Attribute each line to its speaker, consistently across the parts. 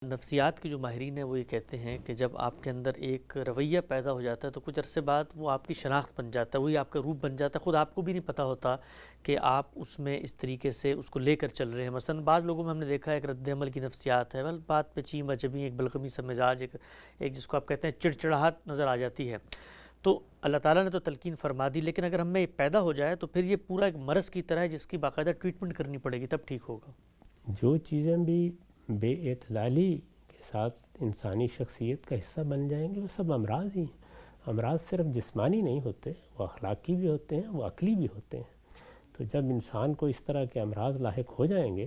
Speaker 1: نفسیات کے جو ماہرین ہیں وہ یہ کہتے ہیں کہ جب آپ کے اندر ایک رویہ پیدا ہو جاتا ہے تو کچھ عرصے بعد وہ آپ کی شناخت بن جاتا ہے، وہی آپ کا روپ بن جاتا ہے، خود آپ کو بھی نہیں پتہ ہوتا کہ آپ اس میں اس طریقے سے اس کو لے کر چل رہے ہیں۔ مثلا بعض لوگوں میں ہم نے دیکھا ہے ایک رد عمل کی نفسیات ہے، بات پہ چیم بجبی، ایک بلغمی سا مزاج، ایک جس کو آپ کہتے ہیں چڑچڑاہٹ نظر آ جاتی ہے۔ تو اللہ تعالیٰ نے تو تلقین فرما دی، لیکن اگر ہم میں یہ پیدا ہو جائے تو پھر یہ پورا ایک مرض کی طرح ہے جس کی باقاعدہ ٹریٹمنٹ کرنی پڑے گی، تب ٹھیک ہوگا۔
Speaker 2: جو چیزیں بھی بے اعتدالی کے ساتھ انسانی شخصیت کا حصہ بن جائیں گے وہ سب امراض ہی ہیں۔ امراض صرف جسمانی نہیں ہوتے، وہ اخلاقی بھی ہوتے ہیں، وہ عقلی بھی ہوتے ہیں۔ تو جب انسان کو اس طرح کے امراض لاحق ہو جائیں گے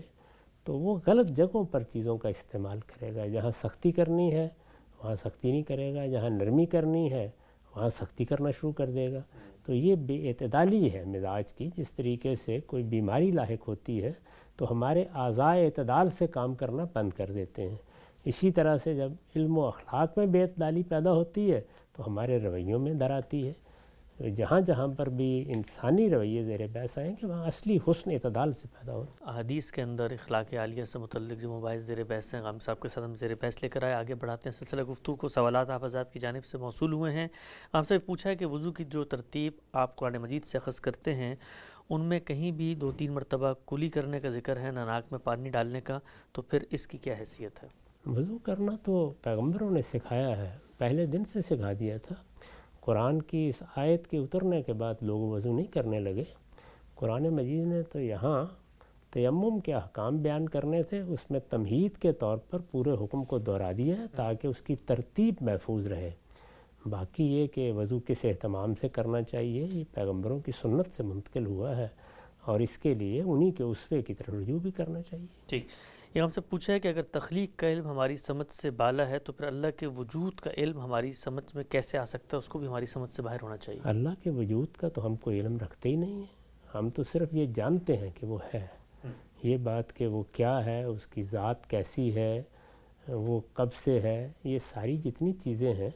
Speaker 2: تو وہ غلط جگہوں پر چیزوں کا استعمال کرے گا۔ جہاں سختی کرنی ہے وہاں سختی نہیں کرے گا، جہاں نرمی کرنی ہے وہاں سختی کرنا شروع کر دے گا۔ تو یہ بے اعتدالی ہے مزاج کی۔ جس طریقے سے کوئی بیماری لاحق ہوتی ہے تو ہمارے اعضاء اعتدال سے کام کرنا بند کر دیتے ہیں، اسی طرح سے جب علم و اخلاق میں بے اعتدالی پیدا ہوتی ہے تو ہمارے رویوں میں در آتی ہے۔ جہاں جہاں پر بھی انسانی رویے زیر بحث آئیں گے وہاں اصلی حسن اعتدال سے پیدا ہوتا ہے۔
Speaker 1: احادیث کے اندر اخلاق عالیہ سے متعلق جو مباحث زیر بحث ہیں، غام صاحب کے ساتھ ہم زیر بحث لے کر آگے بڑھاتے ہیں سلسلہ گفتگو کو۔ سوالات آپ حضرات کی جانب سے موصول ہوئے ہیں۔ غام صاحب پوچھا ہے کہ وضو کی جو ترتیب آپ قرآن مجید سے اخذ کرتے ہیں ان میں کہیں بھی 2-3 مرتبہ کلی کرنے کا ذکر ہے، نہ ناک میں پانی ڈالنے کا، تو پھر اس کی کیا حیثیت ہے؟
Speaker 2: وضو کرنا تو پیغمبروں نے سکھایا ہے، پہلے دن سے سکھا دیا تھا۔ قرآن کی اس آیت کے اترنے کے بعد لوگ وضو نہیں کرنے لگے۔ قرآن مجید نے تو یہاں تیمم کے احکام بیان کرنے تھے، اس میں تمہید کے طور پر پورے حکم کو دہرا دیا ہے تاکہ اس کی ترتیب محفوظ رہے۔ باقی یہ کہ وضو کس اہتمام سے کرنا چاہیے یہ پیغمبروں کی سنت سے منتقل ہوا ہے، اور اس کے لیے انہی کے اسوے کی طرف رجوع بھی کرنا چاہیے۔
Speaker 1: ٹھیک، یہ ہم سے پوچھا ہے کہ اگر تخلیق کا علم ہماری سمجھ سے بالا ہے تو پھر اللہ کے وجود کا علم ہماری سمجھ میں کیسے آ سکتا ہے؟ اس کو بھی ہماری سمجھ سے باہر ہونا چاہیے۔
Speaker 2: اللہ کے وجود کا تو ہم کو علم رکھتے ہی نہیں ہیں، ہم تو صرف یہ جانتے ہیں کہ وہ ہے۔ یہ بات کہ وہ کیا ہے، اس کی ذات کیسی ہے، وہ کب سے ہے، یہ ساری جتنی چیزیں ہیں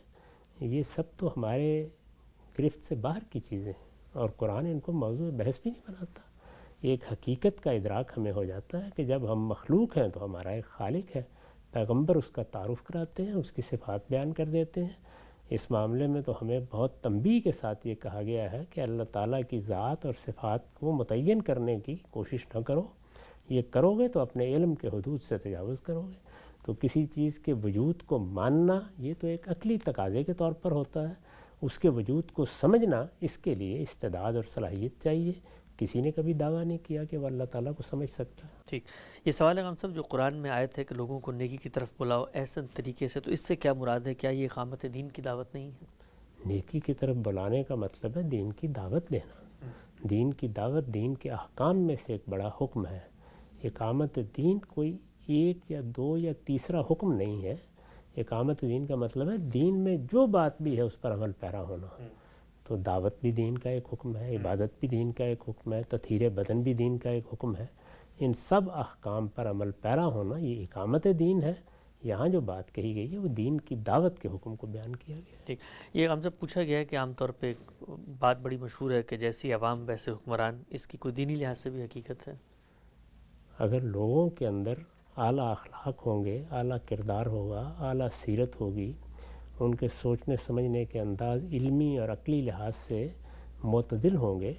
Speaker 2: یہ سب تو ہمارے گرفت سے باہر کی چیزیں ہیں، اور قرآن ان کو موضوع بحث بھی نہیں بناتا۔ ایک حقیقت کا ادراک ہمیں ہو جاتا ہے کہ جب ہم مخلوق ہیں تو ہمارا ایک خالق ہے، پیغمبر اس کا تعارف کراتے ہیں، اس کی صفات بیان کر دیتے ہیں۔ اس معاملے میں تو ہمیں بہت تنبیہ کے ساتھ یہ کہا گیا ہے کہ اللہ تعالیٰ کی ذات اور صفات کو متعین کرنے کی کوشش نہ کرو، یہ کرو گے تو اپنے علم کے حدود سے تجاوز کرو گے۔ تو کسی چیز کے وجود کو ماننا یہ تو ایک عقلی تقاضے کے طور پر ہوتا ہے، اس کے وجود کو سمجھنا اس کے لیے استعداد اور صلاحیت چاہیے۔ کسی نے کبھی دعویٰ نہیں کیا کہ وہ اللہ تعالیٰ کو سمجھ سکتا ہے۔
Speaker 1: ٹھیک، یہ سوال ہے غام صاحب جو قرآن میں آیت ہے کہ لوگوں کو نیکی کی طرف بلاؤ احسن طریقے سے، تو اس سے کیا مراد ہے؟ کیا یہ اقامت دین کی دعوت نہیں ہے؟
Speaker 2: نیکی کی طرف بلانے کا مطلب ہے دین کی دعوت دینا۔ دین کی دعوت دین کے احکام میں سے ایک بڑا حکم ہے۔ اقامت دین کوئی ایک یا دو یا تیسرا حکم نہیں ہے۔ اقامت دین کا مطلب ہے دین میں جو بات بھی ہے اس پر عمل پیرا ہونا۔ تو دعوت بھی دین کا ایک حکم ہے، عبادت بھی دین کا ایک حکم ہے، تطہیر بدن بھی دین کا ایک حکم ہے۔ ان سب احکام پر عمل پیرا ہونا یہ اقامت دین ہے۔ یہاں جو بات کہی گئی ہے وہ دین کی دعوت کے حکم کو بیان کیا گیا ہے۔
Speaker 1: ٹھیک، یہ ہم سے پوچھا گیا ہے کہ عام طور پہ ایک بات بڑی مشہور ہے کہ جیسی عوام ویسے حکمران، اس کی کوئی دینی لحاظ سے بھی حقیقت ہے؟
Speaker 2: اگر لوگوں کے اندر اعلیٰ اخلاق ہوں گے، اعلیٰ کردار ہوگا، اعلیٰ سیرت ہوگی، ان کے سوچنے سمجھنے کے انداز علمی اور عقلی لحاظ سے معتدل ہوں گے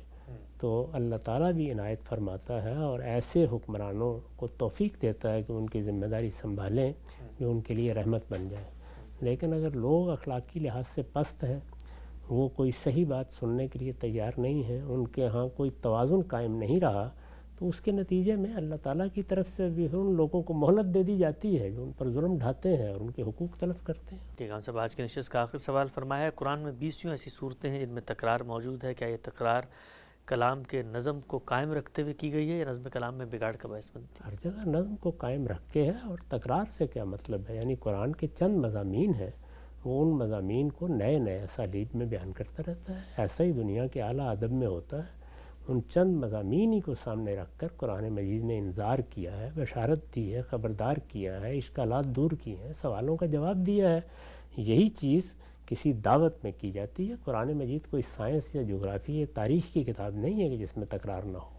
Speaker 2: تو اللہ تعالیٰ بھی عنایت فرماتا ہے اور ایسے حکمرانوں کو توفیق دیتا ہے کہ ان کی ذمہ داری سنبھالیں جو ان کے لیے رحمت بن جائے۔ لیکن اگر لوگ اخلاقی لحاظ سے پست ہیں، وہ کوئی صحیح بات سننے کے لیے تیار نہیں ہیں، ان کے ہاں کوئی توازن قائم نہیں رہا، تو اس کے نتیجے میں اللہ تعالیٰ کی طرف سے بھی ان لوگوں کو مہلت دے دی جاتی ہے جو ان پر ظلم ڈھاتے ہیں اور ان کے حقوق تلف کرتے ہیں۔
Speaker 1: ٹھیک ہے صاحب، آج کی نشست کا آخری سوال فرمایا ہے قرآن میں 20 ایسی صورتیں ہیں جن میں تکرار موجود ہے، کیا یہ تکرار کلام کے نظم کو قائم رکھتے ہوئے کی گئی ہے یا نظم کلام میں بگاڑ کا باعث بنتی ہے؟
Speaker 2: ہر جگہ نظم کو قائم رکھ کے ہے، اور تکرار سے کیا مطلب ہے؟ یعنی قرآن کے چند مضامین ہیں، وہ ان مضامین کو نئے نئے اسالیب میں بیان کرتا رہتا ہے۔ ایسا ہی دنیا کے اعلیٰ ادب میں ہوتا ہے۔ ان چند مضامین ہی کو سامنے رکھ کر قرآن مجید نے انذار کیا ہے، بشارت دی ہے، خبردار کیا ہے، اشکالات دور کیے ہیں، سوالوں کا جواب دیا ہے۔ یہی چیز کسی دعوت میں کی جاتی ہے۔ قرآن مجید کوئی سائنس یا جغرافی یا تاریخ کی کتاب نہیں ہے کہ جس میں تکرار نہ ہو۔